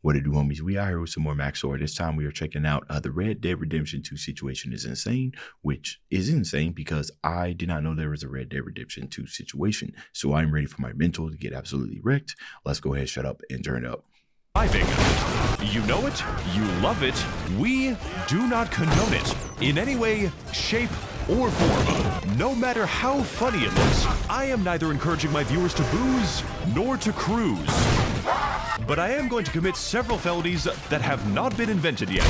What it do, homies? We are here with some more Max0r. This time we are checking out the Red Dead Redemption 2 situation is insane, which is insane because I did not know there was a Red Dead Redemption 2 situation. So I'm ready for my mental to get absolutely wrecked. Let's go ahead, shut up, and turn it up. Driving. You know it, you love it, we do not condone it in any way, shape, or form. No matter how funny it looks, I am neither encouraging my viewers to booze nor to cruise. But I am going to commit several felonies that have not been invented yet.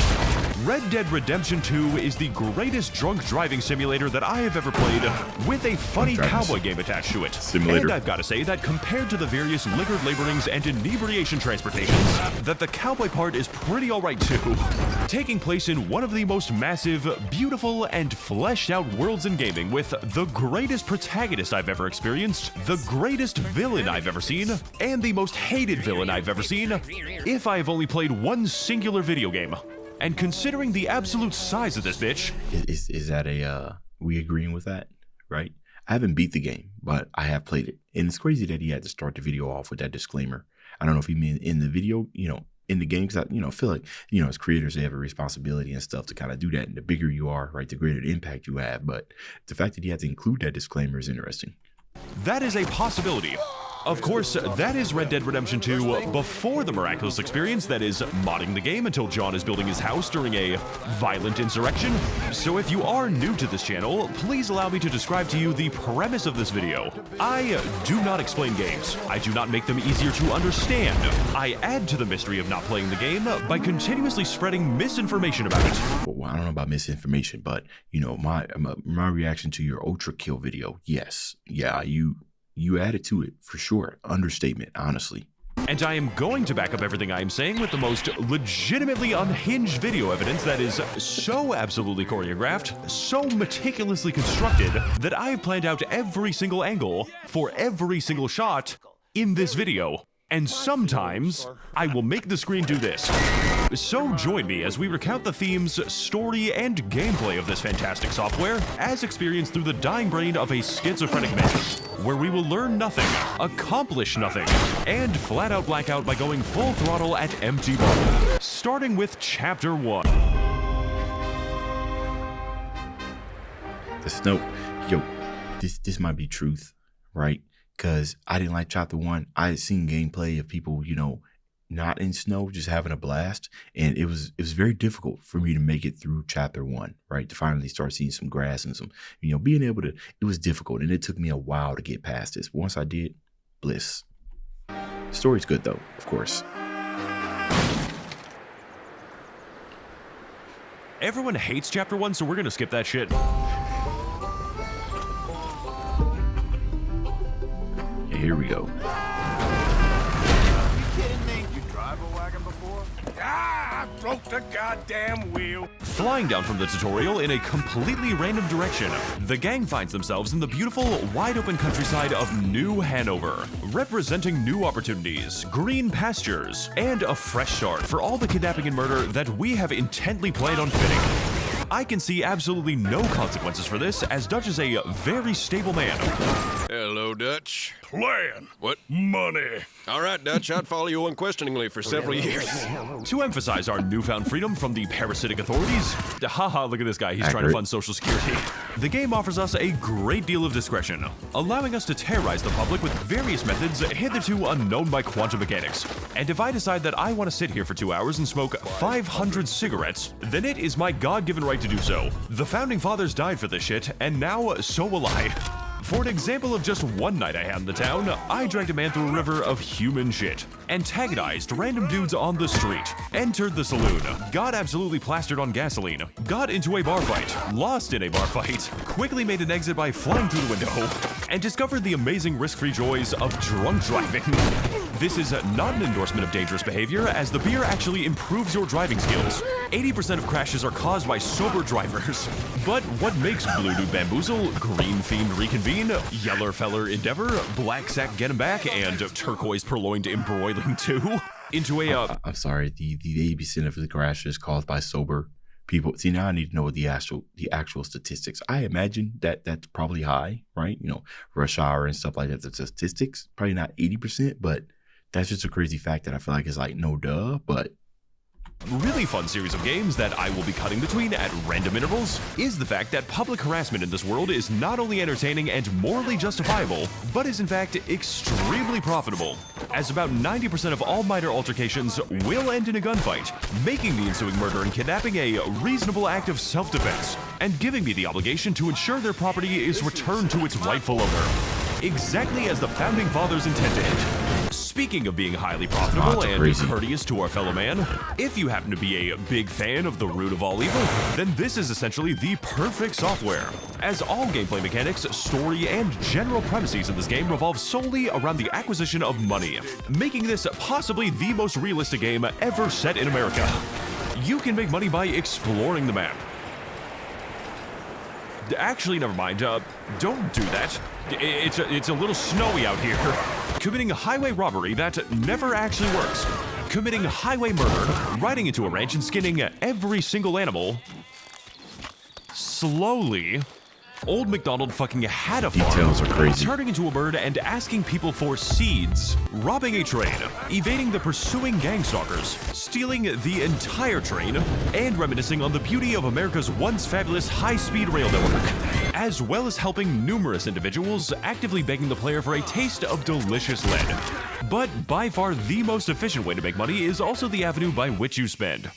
Red Dead Redemption 2 is the greatest drunk driving simulator that I have ever played, with a funny cowboy game attached to it. And I've got to say that compared to the various liquor laborings and inebriation transportations, that the cowboy part is pretty alright too. Taking place in one of the most massive, beautiful, and fleshed out worlds in gaming, with the greatest protagonist I've ever experienced, the greatest villain I've ever seen, and the most hated villain I've ever seen, if I have only played one singular video game. And considering the absolute size of this bitch... Is that a, we agreeing with that, right? I haven't beat the game, but I have played it. And it's crazy that he had to start the video off with that disclaimer. I don't know if he meant in the video, in the game, because I, feel like, as creators, they have a responsibility and stuff to kind of do that. And the bigger you are, right, the greater the impact you have. But the fact that he had to include that disclaimer is interesting. That is a possibility. Of course, that is Red Dead Redemption 2 before the miraculous experience that is modding the game until John is building his house during a violent insurrection. So if you are new to this channel, please allow me to describe to you the premise of this video. I do not explain games. I do not make them easier to understand. I add to the mystery of not playing the game by continuously spreading misinformation about it. Well, I don't know about misinformation, but, my reaction to your Ultra Kill video, yes. Yeah, you added to it, for sure. Understatement, honestly. And I am going to back up everything I am saying with the most legitimately unhinged video evidence that is so absolutely choreographed, so meticulously constructed, that I have planned out every single angle for every single shot in this video. And sometimes, I will make the screen do this. So join me as we recount the themes, story, and gameplay of this fantastic software, as experienced through the dying brain of a schizophrenic man, where we will learn nothing, accomplish nothing, and flat out black out by going full throttle at empty bottle. Starting with Chapter 1. The snow, this might be truth, right? Because I didn't like Chapter 1. I had seen gameplay of people, not in snow, just having a blast. And it was very difficult for me to make it through Chapter 1, right? To finally start seeing some grass and some, being able to, it was difficult. And it took me a while to get past this. Once I did, bliss. The story's good though, of course. Everyone hates Chapter 1, so we're gonna skip that shit. Here we go. Are you kidding me? You drive a wagon before? Ah, I broke the goddamn wheel. Flying down from the tutorial in a completely random direction, the gang finds themselves in the beautiful, wide-open countryside of New Hanover, representing new opportunities, green pastures, and a fresh start for all the kidnapping and murder that we have intently planned on fitting. I can see absolutely no consequences for this, as Dutch is a very stable man. Hello, Dutch. Plan. What? Money. All right, Dutch, I'd follow you unquestioningly for several years. To emphasize our newfound freedom from the parasitic authorities, haha, look at this guy, he's trying to fund Social Security. The game offers us a great deal of discretion, allowing us to terrorize the public with various methods hitherto unknown by quantum mechanics. And if I decide that I want to sit here for 2 hours and smoke 500 cigarettes, then it is my God-given right to do so. The founding fathers died for this shit, and now so will I. For an example of just one night I had in the town, I dragged a man through a river of human shit, antagonized random dudes on the street, entered the saloon, got absolutely plastered on gasoline, got into a bar fight, lost in a bar fight, quickly made an exit by flying through the window, and discovered the amazing risk-free joys of drunk driving. This is not an endorsement of dangerous behavior, as the beer actually improves your driving skills. 80% of crashes are caused by sober drivers. But what makes Blue Dude Bamboozle, Green Fiend Reconvene, Yeller Feller Endeavor, Black Sack Get 'em Back, and Turquoise Purloined Embroiling 2 into a I'm sorry, the 80% of the crashes caused by sober people. See, now I need to know the actual statistics. I imagine that that's probably high, right? Rush hour and stuff like that. The statistics probably not 80%, but That's just a crazy fact that I feel like is like no duh, but Really fun series of games that I will be cutting between at random intervals is the fact that public harassment in this world is not only entertaining and morally justifiable, but is in fact extremely profitable, as about 90% of all minor altercations will end in a gunfight, making the ensuing murder and kidnapping a reasonable act of self-defense, and giving me the obligation to ensure their property is returned to its rightful owner, exactly as the Founding Fathers intended. Speaking of being highly profitable and courteous to our fellow man, if you happen to be a big fan of the root of all evil, then this is essentially the perfect software, as all gameplay mechanics, story, and general premises in this game revolve solely around the acquisition of money, making this possibly the most realistic game ever set in America. You can make money by exploring the map. Actually, never mind. Don't do that. It's a little snowy out here. Committing highway robbery, that never actually works. Committing highway murder, riding into a ranch and skinning every single animal. Slowly. Old MacDonald fucking had a farm. Details are crazy. Turning into a bird and asking people for seeds. Robbing a train. Evading the pursuing gang stalkers. Stealing the entire train. And reminiscing on the beauty of America's once fabulous high-speed rail network. As well as helping numerous individuals, actively begging the player for a taste of delicious lead. But by far the most efficient way to make money is also the avenue by which you spend.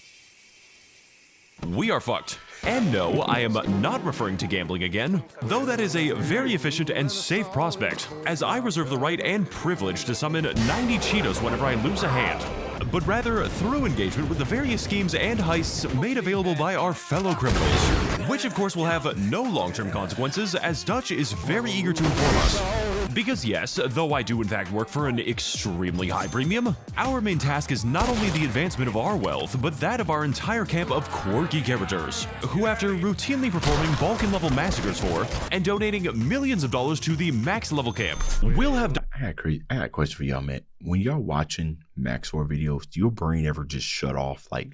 We are fucked. And no, I am not referring to gambling again, though that is a very efficient and safe prospect, as I reserve the right and privilege to summon 90 Cheetos whenever I lose a hand, but rather through engagement with the various schemes and heists made available by our fellow criminals, which of course will have no long-term consequences, as Dutch is very eager to inform us. Because yes, though I do in fact work for an extremely high premium, our main task is not only the advancement of our wealth, but that of our entire camp of quirky characters, who after routinely performing Balkan-level massacres for, and donating millions of dollars to the max level camp, will have I got a question for y'all, man. When y'all watching Max0r videos, do your brain ever just shut off like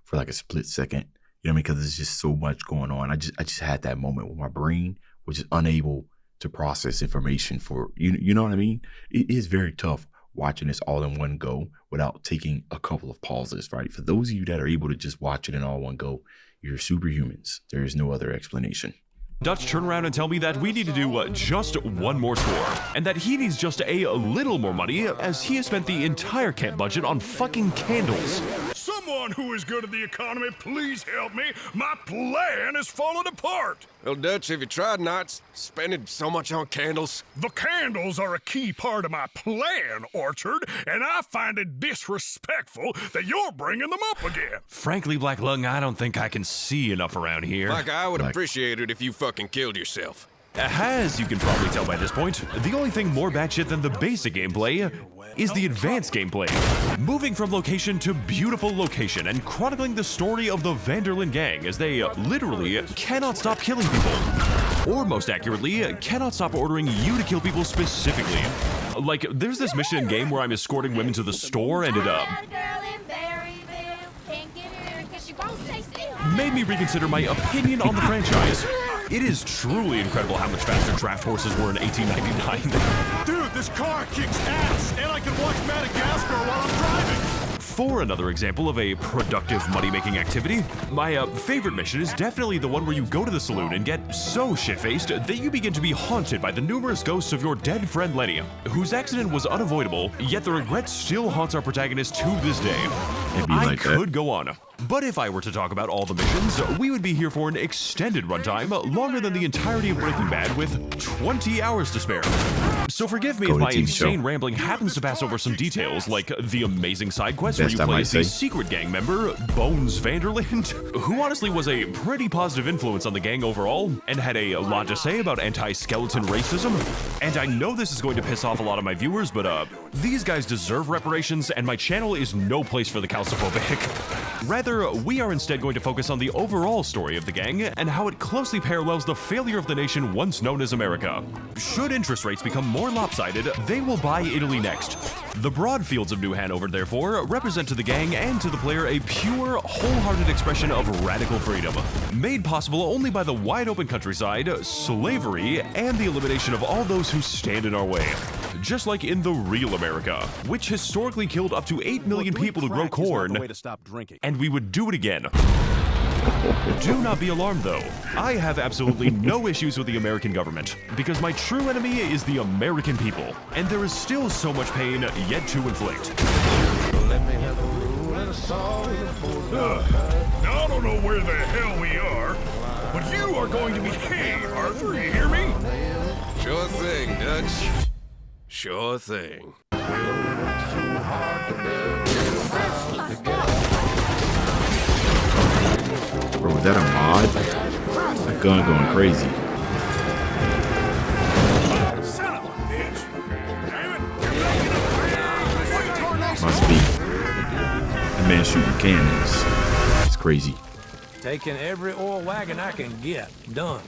for like a split second? You know what I mean? Because there's just so much going on. I just had that moment where my brain was just unable to process information for you know what I mean? It is very tough watching this all in one go without taking a couple of pauses, right? For those of you that are able to just watch it in all one go, you're superhumans. There is no other explanation. Dutch turn around and tell me that we need to do just one more score, and that he needs just a little more money, as he has spent the entire camp budget on fucking candles. Someone who is good at the economy, please help me. My plan is falling apart. Well, Dutch, have you tried not spending so much on candles? The candles are a key part of my plan, Orchard, and I find it disrespectful that you're bringing them up again. Frankly, Black Lung, I don't think I can see enough around here. Like, I would appreciate it if you fucking killed yourself. As you can probably tell by this point, the only thing more batshit than the basic gameplay is the advanced gameplay. Moving from location to beautiful location and chronicling the story of the Vanderlyn gang as they literally cannot stop killing people. Or most accurately, cannot stop ordering you to kill people specifically. Like, there's this mission in game where I'm escorting women to the store and it made me reconsider my opinion on the franchise. It is truly incredible how much faster draft horses were in 1899. Dude, this car kicks ass, and I can watch Madagascar while I'm driving. For another example of a productive money-making activity, my favorite mission is definitely the one where you go to the saloon and get so shit-faced that you begin to be haunted by the numerous ghosts of your dead friend Lenny, whose accident was unavoidable, yet the regret still haunts our protagonist to this day. I could go on, but if I were to talk about all the missions, we would be here for an extended runtime, longer than the entirety of Breaking Bad, with 20 hours to spare. So forgive me if my insane rambling happens to pass over some details, like the amazing side quest where you play as the secret gang member, Bones Vanderland, who honestly was a pretty positive influence on the gang overall, and had a lot to say about anti-skeleton racism. And I know this is going to piss off a lot of my viewers, but these guys deserve reparations, and my channel is no place for the calciphobic. Rather, we are instead going to focus on the overall story of the gang and how it closely parallels the failure of the nation once known as America. Should interest rates become more lopsided, they will buy Italy next. The broad fields of New Hanover, therefore, represent to the gang and to the player a pure, wholehearted expression of radical freedom, made possible only by the wide open countryside, slavery, and the elimination of all those who stand in our way. just like in the real America, which historically killed up to 8 million people to grow corn, and we would do it again. Do not be alarmed though. I have absolutely no issues with the American government, because my true enemy is the American people, and there is still so much pain yet to inflict. Now I don't know where the hell we are, but you are going to be hanged, Arthur, you hear me? Sure thing, Dutch. Sure thing. Bro, was that a mod? That gun going crazy. Son of a bitch! Damn it! Must be. That man shooting cannons. It's crazy. Taking every oil wagon I can get. Done.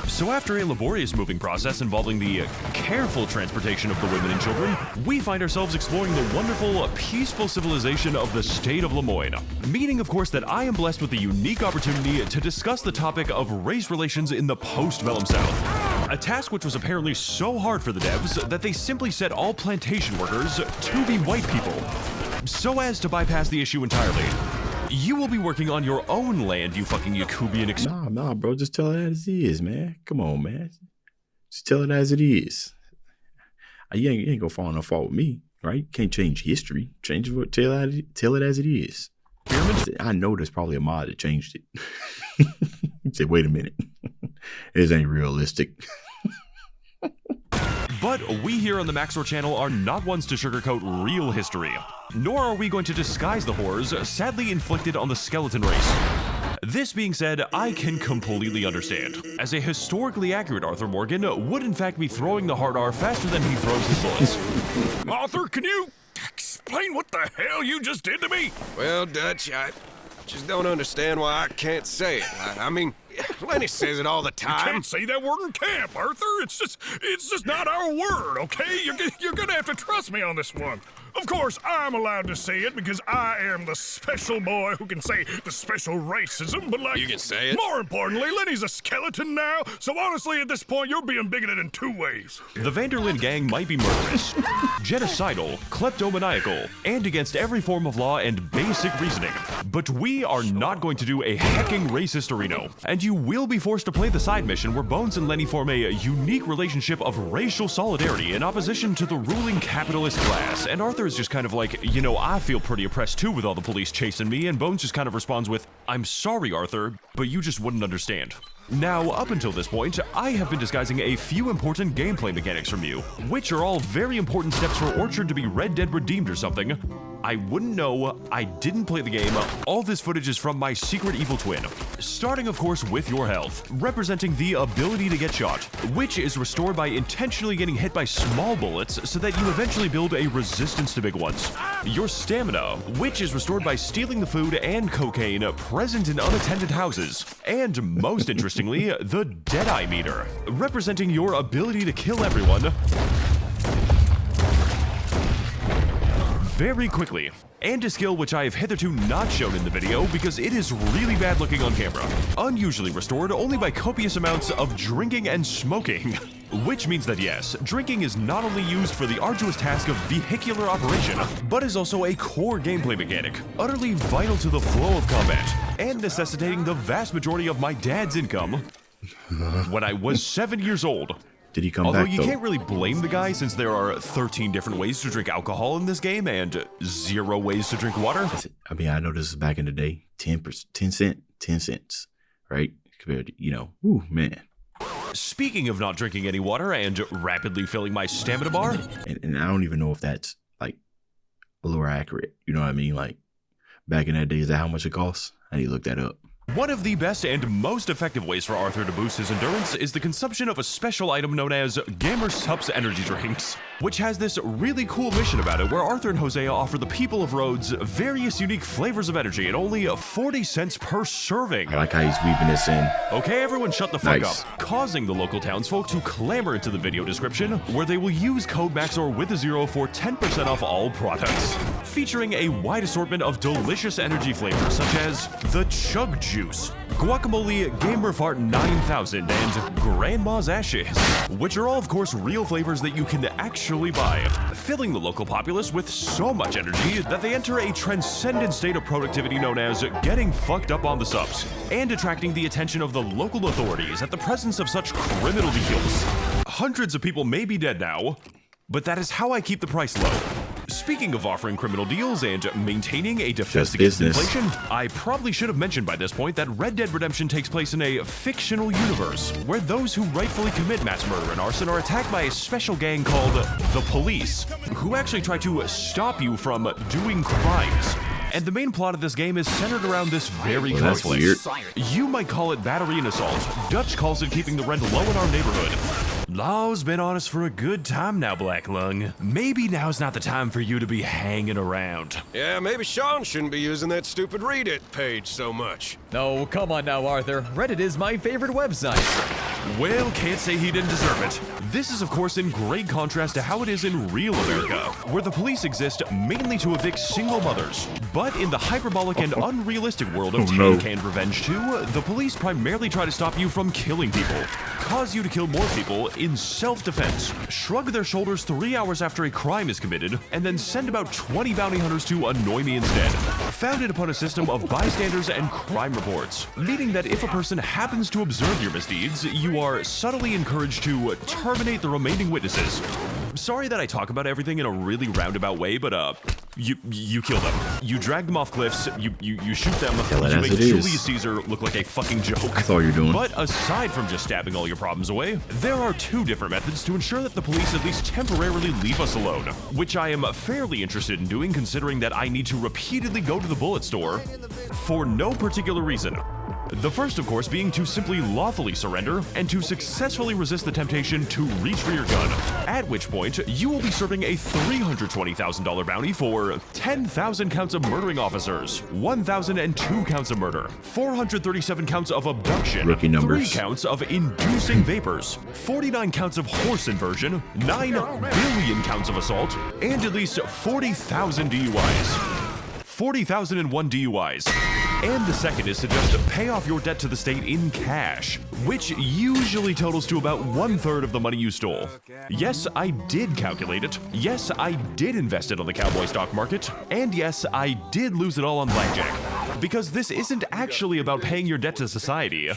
So after a laborious moving process involving the careful transportation of the women and children, we find ourselves exploring the wonderful, peaceful civilization of the state of Moyne. Meaning, of course, that I am blessed with the unique opportunity to discuss the topic of race relations in the post-Vellum South. A task which was apparently so hard for the devs that they simply set all plantation workers to be white people, so as to bypass the issue entirely. You will be working on your own land, you fucking Yakubian Nah, bro. Just tell it as it is, man. Come on, man. Just tell it as it is. You ain't gonna fall no fault with me, right? Can't change history. Tell it as it is. I know there's probably a mod that changed it. He said, wait a minute. This ain't realistic. But we here on the Max0r channel are not ones to sugarcoat real history, nor are we going to disguise the horrors sadly inflicted on the skeleton race. This being said, I can completely understand, as a historically accurate Arthur Morgan would in fact be throwing the hard R faster than he throws his bullets. Arthur, can you explain what the hell you just did to me? Well, Dutch, I just don't understand why I can't say it. I mean, Lenny says it all the time. Can't say that word in camp, Arthur. It's just not our word, okay? You're gonna have to trust me on this one. Of course, I'm allowed to say it because I am the special boy who can say the special racism, but like... You can say it? More importantly, Lenny's a skeleton now, so honestly, at this point, you're being bigoted in two ways. The Vanderlyn gang might be murderous, genocidal, kleptomaniacal, and against every form of law and basic reasoning. But we are not going to do a hecking racist Reno, and you will be forced to play the side mission where Bones and Lenny form a unique relationship of racial solidarity in opposition to the ruling capitalist class, and Arthur is just kind of like, you know, I feel pretty oppressed too with all the police chasing me, and Bones just kind of responds with, I'm sorry, Arthur, but you just wouldn't understand. Now, up until this point, I have been disguising a few important gameplay mechanics from you, which are all very important steps for Orchard to be Red Dead Redeemed or something. I wouldn't know, I didn't play the game, all this footage is from my secret evil twin. Starting of course with your health, representing the ability to get shot, which is restored by intentionally getting hit by small bullets so that you eventually build a resistance to big ones. Your stamina, which is restored by stealing the food and cocaine present in unattended houses. And most interestingly, the Deadeye meter, representing your ability to kill everyone very quickly, and a skill which I have hitherto not shown in the video because it is really bad looking on camera. Unusually restored only by copious amounts of drinking and smoking. Which means that yes, drinking is not only used for the arduous task of vehicular operation, but is also a core gameplay mechanic, utterly vital to the flow of combat, and necessitating the vast majority of my dad's income when I was 7 years old. Did he come Although back, you though? can't really blame the guy since there are 13 different ways to drink alcohol in this game and 0 ways to drink water. I mean, I know this is back in the day. 10 cents, right? Compared to, you know, ooh, man. Speaking of not drinking any water and rapidly filling my stamina bar. And I don't even know if that's, like, a little accurate. You know what I mean? Like, back in that day, is that how much it costs? I need to look that up. One of the best and most effective ways for Arthur to boost his endurance is the consumption of a special item known as Gamer Supps energy drinks, which has this really cool mission about it where Arthur and Hosea offer the people of Rhodes various unique flavors of energy at only 40 cents per serving. I like how he's weaving this in. Okay, everyone shut the fuck Nice. up, causing the local townsfolk to clamor into the video description where they will use code Max0r with a 0 for 10% off all products, featuring a wide assortment of delicious energy flavors such as the Chug Juice, Guacamole, Gamer Fart 9000, and Grandma's Ashes, which are all, of course, real flavors that you can actually buy, filling the local populace with so much energy that they enter a transcendent state of productivity known as getting fucked up on the subs, and attracting the attention of the local authorities at the presence of such criminal deals. Hundreds of people may be dead now, but that is how I keep the price low. Speaking of offering criminal deals and maintaining a defense against inflation, I probably should have mentioned by this point that Red Dead Redemption takes place in a fictional universe where those who rightfully commit mass murder and arson are attacked by a special gang called the Police, who actually try to stop you from doing crimes. And the main plot of this game is centered around this very conflict. You might call it battery and assault. Dutch calls it keeping the rent low in our neighborhood. Law's been on us for a good time now, Black Lung. Maybe now's not the time for you to be hanging around. Yeah, maybe Sean shouldn't be using that stupid Reddit page so much. Oh, come on now, Arthur. Reddit is my favorite website. Well, can't say he didn't deserve it. This is, of course, in great contrast to how it is in real America, where the police exist mainly to evict single mothers. But in the hyperbolic and unrealistic world of Tan-Can Revenge 2, the police primarily try to stop you from killing people, cause you to kill more people in self-defense, shrug their shoulders 3 hours after a crime is committed, and then send about 20 bounty hunters to annoy me instead. Founded upon a system of bystanders and crime reports, meaning that if a person happens to observe your misdeeds, you are subtly encouraged to terminate the remaining witnesses. Sorry that I talk about everything in a really roundabout way, but you kill them. You drag them off cliffs, you shoot them, you make Julius Caesar look like a fucking joke. That's all you're doing. But aside from just stabbing all your problems away, there are two different methods to ensure that the police at least temporarily leave us alone, which I am fairly interested in doing considering that I need to repeatedly go to the bullet store for no particular reason. The first, of course, being to simply lawfully surrender and to successfully resist the temptation to reach for your gun, at which point you will be serving a $320,000 bounty for 10,000 counts of murdering officers, 1,002 counts of murder, 437 counts of abduction, Rookie numbers. 3 counts of inducing vapors, 49 counts of horse inversion, 9 billion counts of assault, and at least 40,000 DUIs. 40,001 DUIs. And the second is to just pay off your debt to the state in cash, which usually totals to about 1/3 of the money you stole. Yes, I did calculate it. Yes, I did invest it on the cowboy stock market. And yes, I did lose it all on blackjack. Because this isn't actually about paying your debt to society.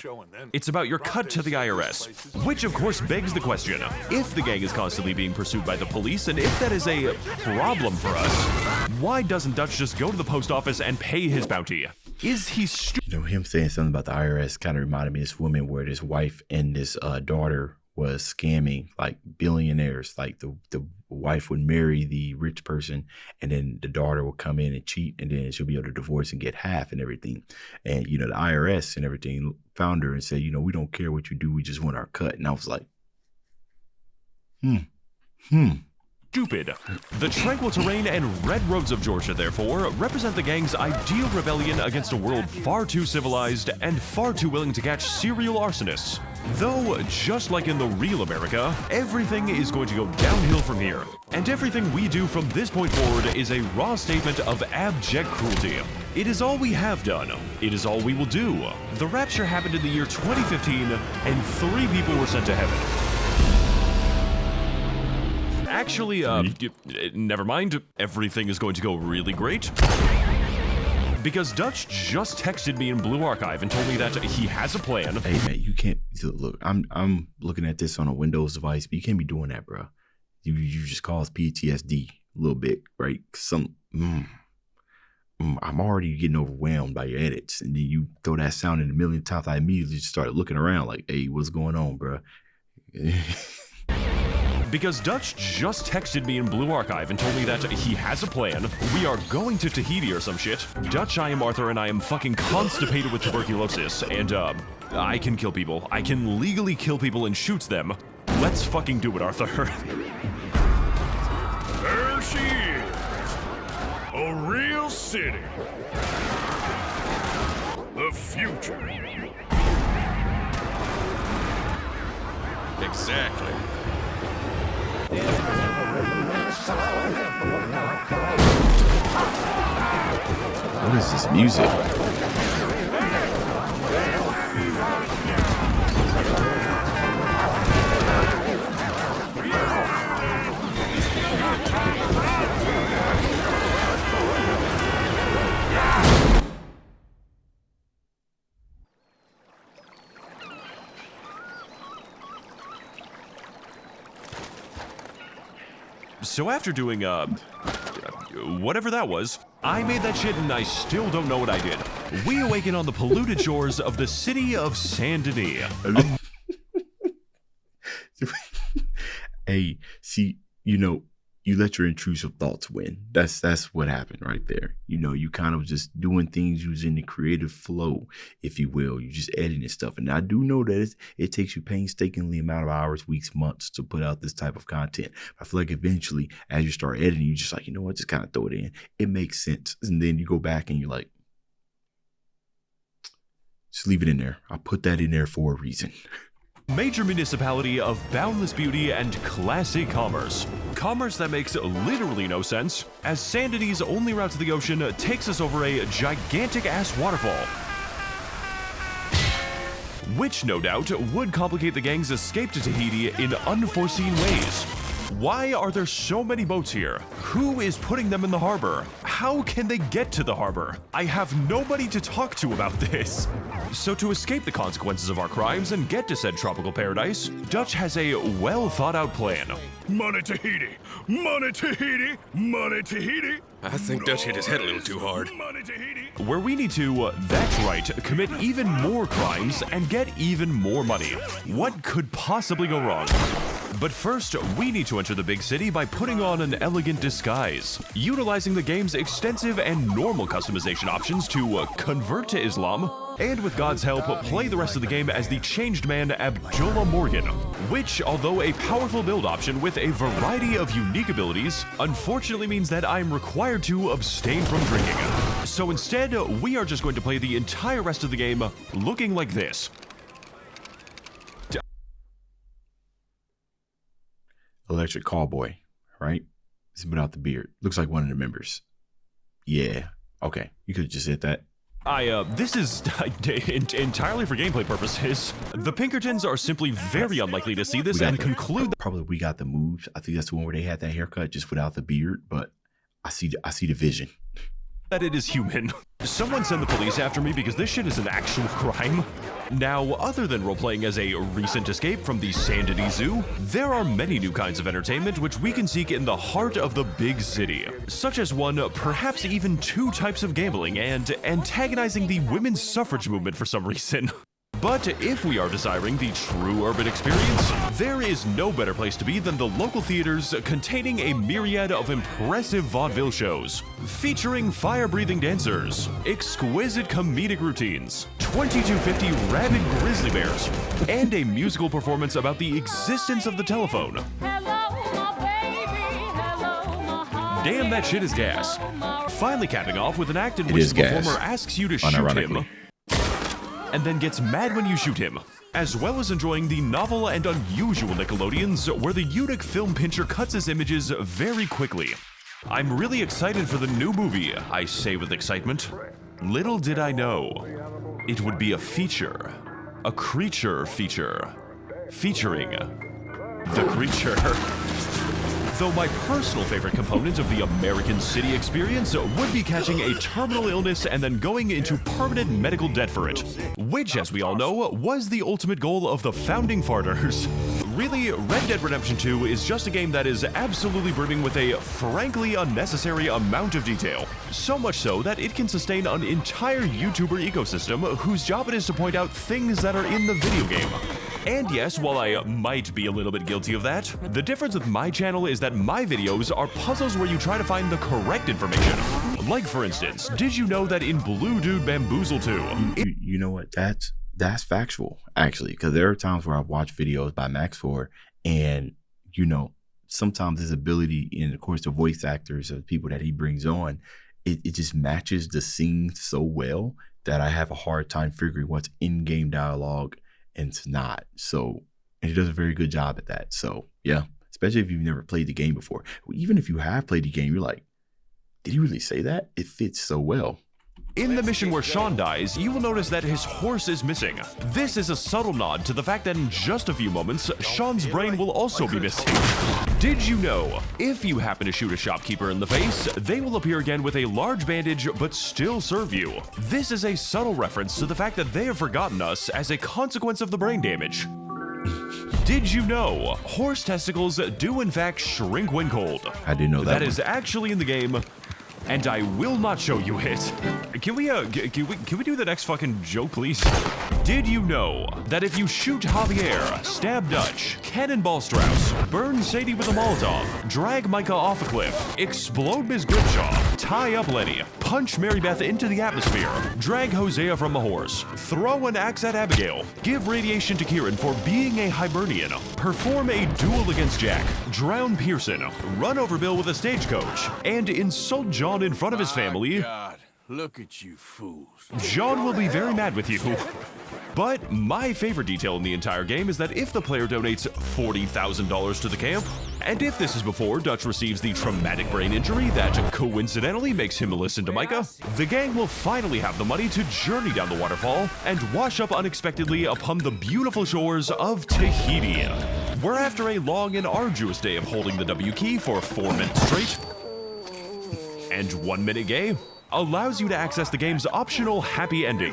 It's about your cut to the IRS. Which of course begs the question, if the gang is constantly being pursued by the police, and if that is a problem for us, why doesn't Dutch just go to the post office and pay his bounty? Is he stupid? You know, him saying something about the IRS kind of reminded me of this woman where this wife and this daughter was scamming like billionaires. Like the wife would marry the rich person and then the daughter would come in and cheat and then she'll be able to divorce and get half and everything. And, you know, the IRS and everything found her and said, you know, we don't care what you do. We just want our cut. And I was like, Stupid. The tranquil terrain and red roads of Georgia, therefore, represent the gang's ideal rebellion against a world far too civilized and far too willing to catch serial arsonists. Though, just like in the real America, everything is going to go downhill from here. And everything we do from this point forward is a raw statement of abject cruelty. It is all we have done. It is all we will do. The rapture happened in the year 2015, and 3 people were sent to heaven. Actually, never mind. Everything is going to go really great. Because Dutch just texted me in Blue Archive and told me that he has a plan. Hey man, you can't look. I'm looking at this on a Windows device, but you can't be doing that, bro. You just cause PTSD a little bit, right? I'm already getting overwhelmed by your edits, and then you throw that sound in a million times. I immediately just started looking around like, hey, what's going on, bro? Because Dutch just texted me in Blue Archive and told me that he has a plan. We are going to Tahiti or some shit. Dutch, I am Arthur, and I am fucking constipated with tuberculosis. And, I can kill people. I can legally kill people and shoot them. Let's fucking do it, Arthur. There she is. A real city. The future. Exactly. What is this music? So after doing, whatever that was, I made that shit and I still don't know what I did. We awaken on the polluted shores of the city of Saint Denis. Hey, see, you know, you let your intrusive thoughts win. That's what happened right there. You know, you kind of just doing things using the creative flow, if you will. You just editing stuff. And I do know that it takes you painstakingly amount of hours, weeks, months to put out this type of content. I feel like eventually, as you start editing, you just like, you know what, just kind of throw it in. It makes sense. And then you go back and you're like, just leave it in there. I put that in there for a reason. Major municipality of boundless beauty and classy commerce. Commerce that makes literally no sense, as Saint Denis' only route to the ocean takes us over a gigantic-ass waterfall. Which, no doubt, would complicate the gang's escape to Tahiti in unforeseen ways. Why are there so many boats here? Who is putting them in the harbor? How can they get to the harbor? I have nobody to talk to about this. So to escape the consequences of our crimes and get to said tropical paradise, Dutch has a well-thought-out plan. Money Tahiti! Money Tahiti! Money Tahiti! I think Dutch hit his head a little too hard. Money Tahiti! Where we need to, that's right, commit even more crimes and get even more money. What could possibly go wrong? But first, we need to enter the big city by putting on an elegant disguise, utilizing the game's extensive and normal customization options to convert to Islam, and with God's help, play the rest of the game as the changed man Abdullah Morgan, which, although a powerful build option with a variety of unique abilities, unfortunately means that I'm required to abstain from drinking. So instead, we are just going to play the entire rest of the game looking like this. Electric Callboy, right? It's without the beard. Looks like one of the members. Yeah. Okay. You could have just hit that. This is entirely for gameplay purposes. The Pinkertons are simply very unlikely to see this and conclude that probably we got the moves. I think that's the one where they had that haircut just without the beard, but I see the vision. That it is human. Someone send the police after me because this shit is an actual crime. Now, other than role-playing as a recent escape from the Saint Denis Zoo, there are many new kinds of entertainment which we can seek in the heart of the big city, such as one, perhaps even two types of gambling and antagonizing the women's suffrage movement for some reason. But if we are desiring the true urban experience, there is no better place to be than the local theaters containing a myriad of impressive vaudeville shows, featuring fire-breathing dancers, exquisite comedic routines, 2250 rabid grizzly bears, and a musical performance about the existence of the telephone. Damn, that shit is gas. Finally capping off with an act in which the performer asks you to shoot him, and then gets mad when you shoot him, as well as enjoying the novel and unusual Nickelodeons where the eunuch film pincher cuts his images very quickly. I'm really excited for the new movie, I say with excitement. Little did I know, it would be a feature. A creature feature. Featuring the creature. Though my personal favorite component of the American city experience would be catching a terminal illness and then going into permanent medical debt for it, which, as we all know, was the ultimate goal of the founding farters. Really, Red Dead Redemption 2 is just a game that is absolutely brimming with a frankly unnecessary amount of detail. So much so that it can sustain an entire YouTuber ecosystem whose job it is to point out things that are in the video game. And yes, while I might be a little bit guilty of that, the difference with my channel is that my videos are puzzles where you try to find the correct information. Like, for instance, did you know that in Blue Dude Bamboozle 2... You know what? That's factual, actually, because there are times where I've watched videos by Max0r, and, you know, sometimes his ability, and of course the voice actors of people that he brings on, it just matches the scene so well that I have a hard time figuring what's in-game dialogue and it's not. So, and he does a very good job at that. So yeah, especially if you've never played the game before. Even if you have played the game, you're like, did he really say that? It fits so well. In the mission where Sean dies, you will notice that his horse is missing. This is a subtle nod to the fact that in just a few moments, Sean's brain will also be missing. Did you know, if you happen to shoot a shopkeeper in the face, they will appear again with a large bandage but still serve you? This is a subtle reference to the fact that they have forgotten us as a consequence of the brain damage. Did you know horse testicles do in fact shrink when cold? I do know that. That is actually in the game, and I will not show you it. Can we do the next fucking joke, please? Did you know that if you shoot Javier, stab Dutch, cannonball Strauss, burn Sadie with a Molotov, drag Micah off a cliff, explode Ms. Grimshaw, tie up Lenny, punch Mary Beth into the atmosphere, drag Hosea from a horse, throw an axe at Abigail, give radiation to Kieran for being a Hibernian, perform a duel against Jack, drown Pearson, run over Bill with a stagecoach, and insult John in front of his family, God, look at you fools. John will be very mad with you. But my favorite detail in the entire game is that if the player donates $40,000 to the camp, and if this is before Dutch receives the traumatic brain injury that coincidentally makes him listen to Micah, the gang will finally have the money to journey down the waterfall and wash up unexpectedly upon the beautiful shores of Tahiti, where after a long and arduous day of holding the W key for 4 minutes straight, and 1 minute gay, allows you to access the game's optional happy ending,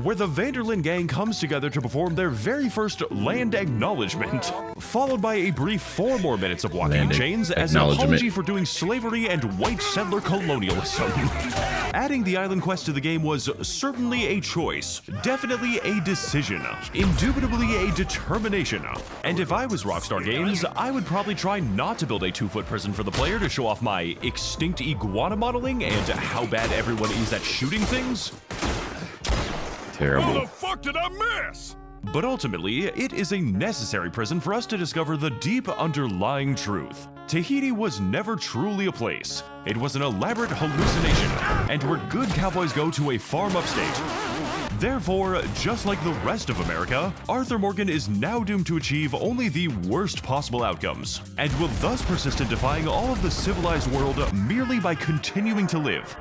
where the Vanderlyn gang comes together to perform their very first land acknowledgement, followed by a brief 4 more minutes of walking in chains as an apology for doing slavery and white settler colonialism. Adding the island quest to the game was certainly a choice, definitely a decision, indubitably a determination, and if I was Rockstar Games, I would probably try not to build a 2-foot prison for the player to show off my extinct iguana modeling and how bad everyone is at shooting things. Terrible. What the fuck did I miss? But ultimately, it is a necessary prison for us to discover the deep underlying truth. Tahiti was never truly a place. It was an elaborate hallucination, and where good cowboys go to a farm upstate. Therefore, just like the rest of America, Arthur Morgan is now doomed to achieve only the worst possible outcomes, and will thus persist in defying all of the civilized world merely by continuing to live.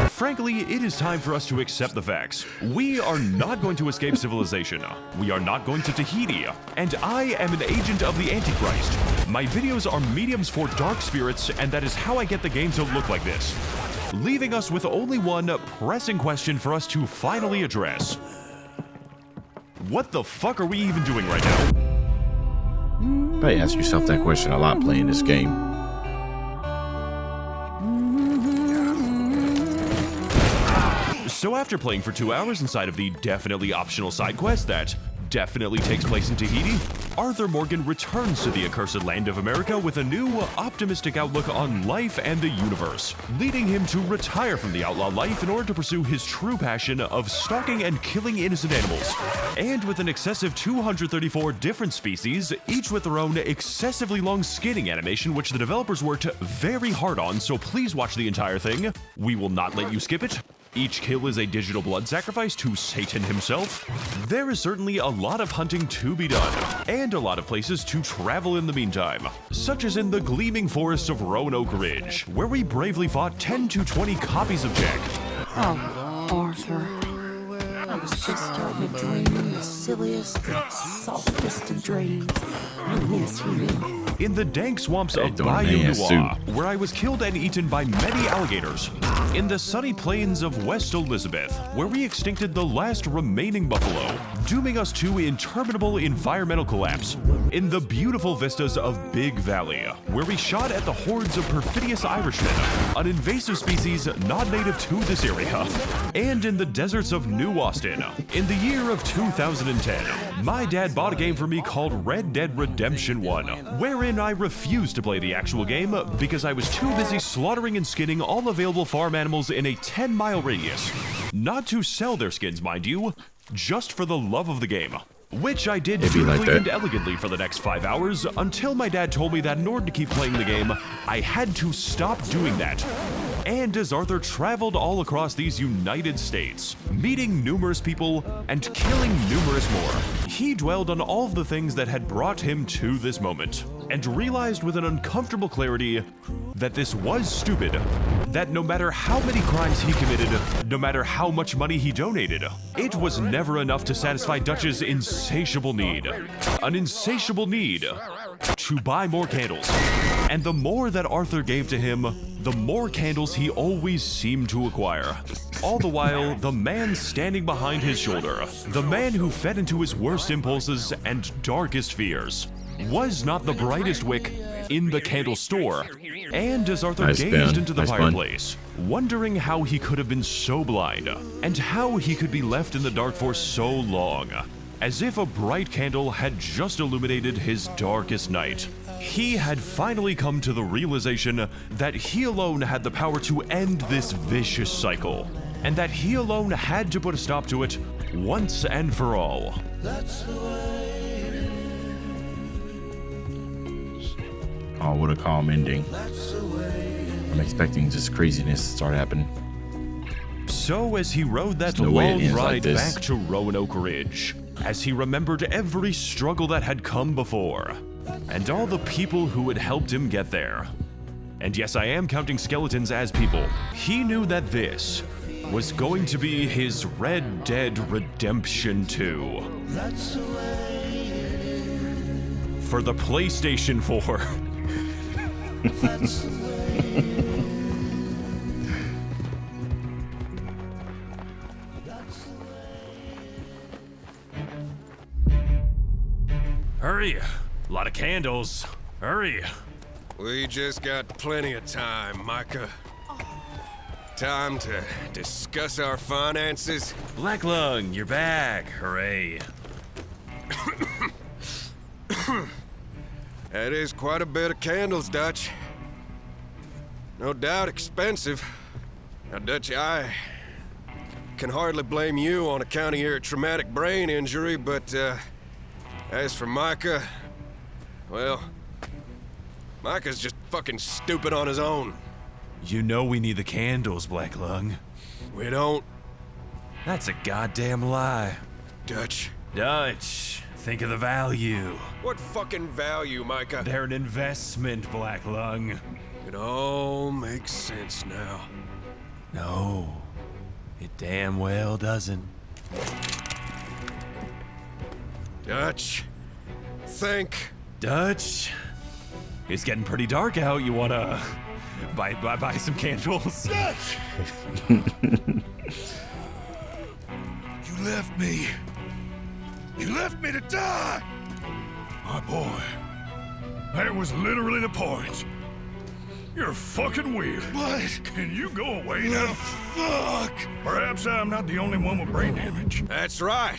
Frankly, it is time for us to accept the facts. We are not going to escape civilization. We are not going to Tahiti. And I am an agent of the Antichrist. My videos are mediums for dark spirits, and that is how I get the game to look like this. Leaving us with only one pressing question for us to finally address. What the fuck are we even doing right now? Probably ask yourself that question a lot playing this game. So after playing for 2 hours inside of the definitely optional side quest that definitely takes place in Tahiti, Arthur Morgan returns to the accursed land of America with a new, optimistic outlook on life and the universe, leading him to retire from the outlaw life in order to pursue his true passion of stalking and killing innocent animals. And with an excessive 234 different species, each with their own excessively long skinning animation which the developers worked very hard on, so please watch the entire thing. We will not let you skip it. Each kill is a digital blood sacrifice to Satan himself. There is certainly a lot of hunting to be done, and a lot of places to travel in the meantime, such as in the gleaming forests of Roanoke Ridge, where we bravely fought 10 to 20 copies of Jack. Oh, Arthur. I was just starting to dream the silliest, softest of dreams. I miss you. In the dank swamps of doing Bayou an ass Noir, where I was killed and eaten by many alligators. In the sunny plains of West Elizabeth, where we extincted the last remaining buffalo, dooming us to interminable environmental collapse. In the beautiful vistas of Big Valley, where we shot at the hordes of perfidious Irishmen, an invasive species not native to this area. And in the deserts of New Austin, in the year of 2010, my dad bought a game for me called Red Dead Redemption 1, wherein I refused to play the actual game because I was too busy slaughtering and skinning all available farm animals in a 10-mile radius. Not to sell their skins, mind you, just for the love of the game. Which I did beautifully and elegantly for the next 5 hours, until my dad told me that in order to keep playing the game, I had to stop doing that. And as Arthur traveled all across these United States, meeting numerous people and killing numerous more, he dwelled on all of the things that had brought him to this moment, and realized with an uncomfortable clarity that this was stupid, that no matter how many crimes he committed, no matter how much money he donated, it was never enough to satisfy Dutch's insatiable need. An insatiable need to buy more candles. And the more that Arthur gave to him, the more candles he always seemed to acquire. All the while, the man standing behind his shoulder, the man who fed into his worst impulses and darkest fears, was not the brightest wick in the candle store. And as Arthur gazed into the fireplace, wondering how he could have been so blind, and how he could be left in the dark for so long, as if a bright candle had just illuminated his darkest night, he had finally come to the realization that he alone had the power to end this vicious cycle, and that he alone had to put a stop to it once and for all. Oh, what a calm ending. I'm expecting just craziness to start happening. So as he rode that There's no way it long ends ride like this. back to Roanoke Ridge, as he remembered every struggle that had come before, and all the people who had helped him get there. And yes, I am counting skeletons as people. He knew that this was going to be his Red Dead Redemption 2. For the PlayStation 4. Hurry! A lot of candles. Hurry! We just got plenty of time, Micah. Time to discuss our finances. Black Lung, you're back. Hooray. That is quite a bit of candles, Dutch. No doubt expensive. Now, Dutch, I can hardly blame you on account of your traumatic brain injury, but as for Micah, well, Micah's just fucking stupid on his own. You know we need the candles, Black Lung. We don't. That's a goddamn lie. Dutch. Dutch, think of the value. What fucking value, Micah? They're an investment, Black Lung. It all makes sense now. No, it damn well doesn't. Dutch, think. Dutch, it's getting pretty dark out. You wanna buy some candles? Dutch! You left me. You left me to die! My boy, that was literally the point. You're fucking weird. What? Can you go away now? Fuck! Perhaps I'm not the only one with brain damage. That's right.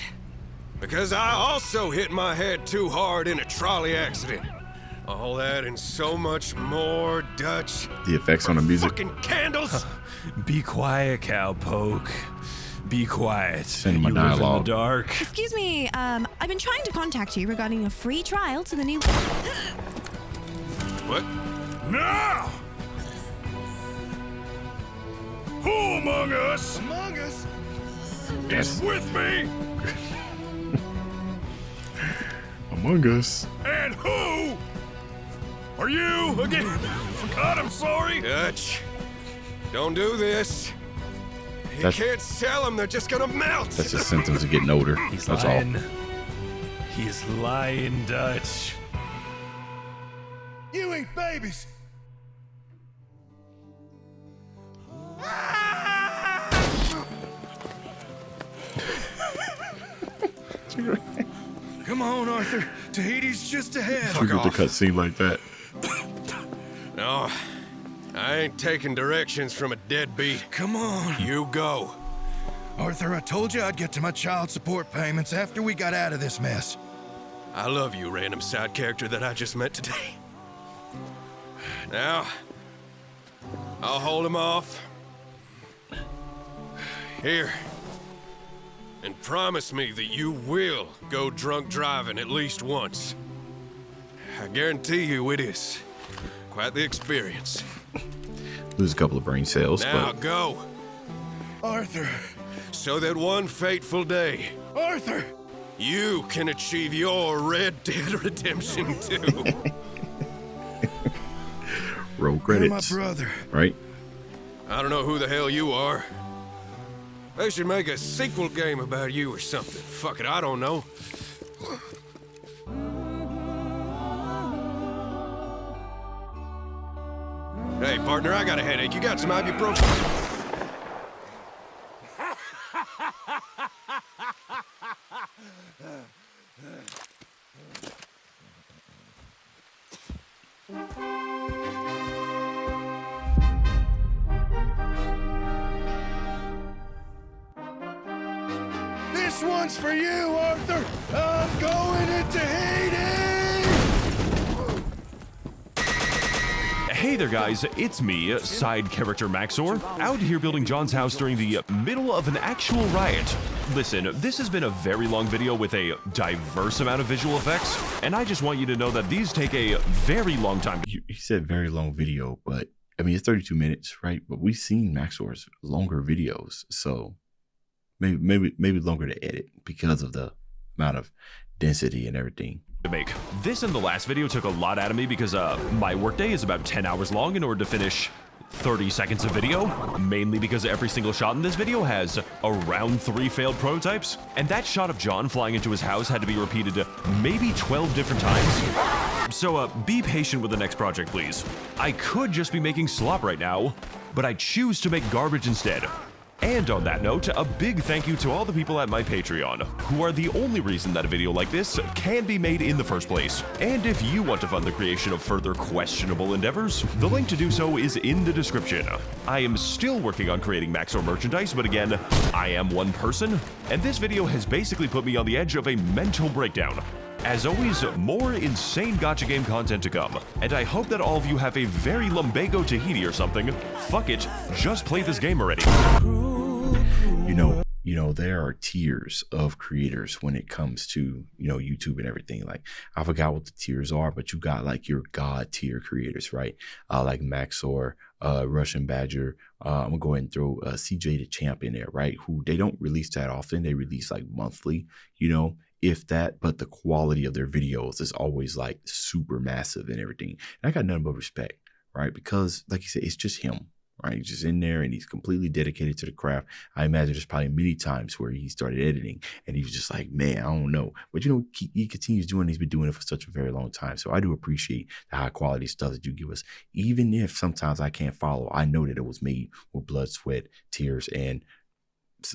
Because I also hit my head too hard in a trolley accident. All that and so much more, Dutch. The effects on the music. Fucking candles! Be quiet, cowpoke. Be quiet. Cinema You live in the dialogue. dark. Excuse me, I've been trying to contact you regarding a free trial to the new... What? Now! Who among us? Among us? Is with me? Among Us. And who are you again? God, I'm sorry. Dutch, don't do this. You That's- can't sell them, they're just gonna melt. That's just symptoms of getting older. He's That's lying. all. He's lying, Dutch. You ain't babies. Come on, Arthur. Tahiti's just ahead. Triggered the cutscene like that. No, I ain't taking directions from a deadbeat. Come on. You go. Arthur, I told you I'd get to my child support payments after we got out of this mess. I love you, random side character that I just met today. Now, I'll hold him off. Here. And promise me that you will go drunk driving at least once. I guarantee you it is quite the experience. Lose a couple of brain cells, Now but go, Arthur! so that one fateful day, Arthur! you can achieve your Red Dead Redemption 2. roll You're my credits, brother. right? I don't know who the hell you are. They should make a sequel game about you or something. Fuck it, I don't know. Hey, partner, I got a headache. You got some ibuprofen? This one's for you, Arthur! I'm going into Hades! Hey there guys, it's me, side character Max0r, out here building John's house during the middle of an actual riot. Listen, this has been a very long video with a diverse amount of visual effects, and I just want you to know that these take a very long time. He said very long video, but I mean, it's 32 minutes, right? But we've seen Max0r's longer videos, so maybe longer to edit because of the amount of density and everything To make. This and the last video took a lot out of me because my workday is about 10 hours long in order to finish 30 seconds of video, mainly because every single shot in this video has around 3 failed prototypes, and that shot of John flying into his house had to be repeated maybe 12 different times. So be patient with the next project, please. I could just be making slop right now, but I choose to make garbage instead. And on that note, a big thank you to all the people at my Patreon, who are the only reason that a video like this can be made in the first place. And if you want to fund the creation of further questionable endeavors, the link to do so is in the description. I am still working on creating Max0r merchandise, but again, I am one person, and this video has basically put me on the edge of a mental breakdown. As always, more insane gacha game content to come, and I hope that all of you have a very lumbago Tahiti or something. Fuck it, just play this game already. You know, there are tiers of creators when it comes to, YouTube and everything. Like, I forgot what the tiers are, but you got like your god tier creators, right? Like Max0r, Russian Badger. I'm gonna go ahead and throw CJ the Champ in there, right? Who they don't release that often. They release like monthly, if that, but the quality of their videos is always like super massive and everything. And I got nothing but respect, right? Because like you said, it's just him, right? He's just in there and he's completely dedicated to the craft. I imagine there's probably many times where he started editing and he was just like, man, I don't know. But he continues doing, he's been doing it for such a very long time. So I do appreciate the high quality stuff that you give us. Even if sometimes I can't follow, I know that it was made with blood, sweat, tears, and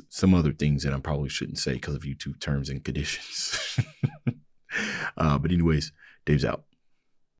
some other things that I probably shouldn't say because of YouTube terms and conditions. But anyways, Dave's out.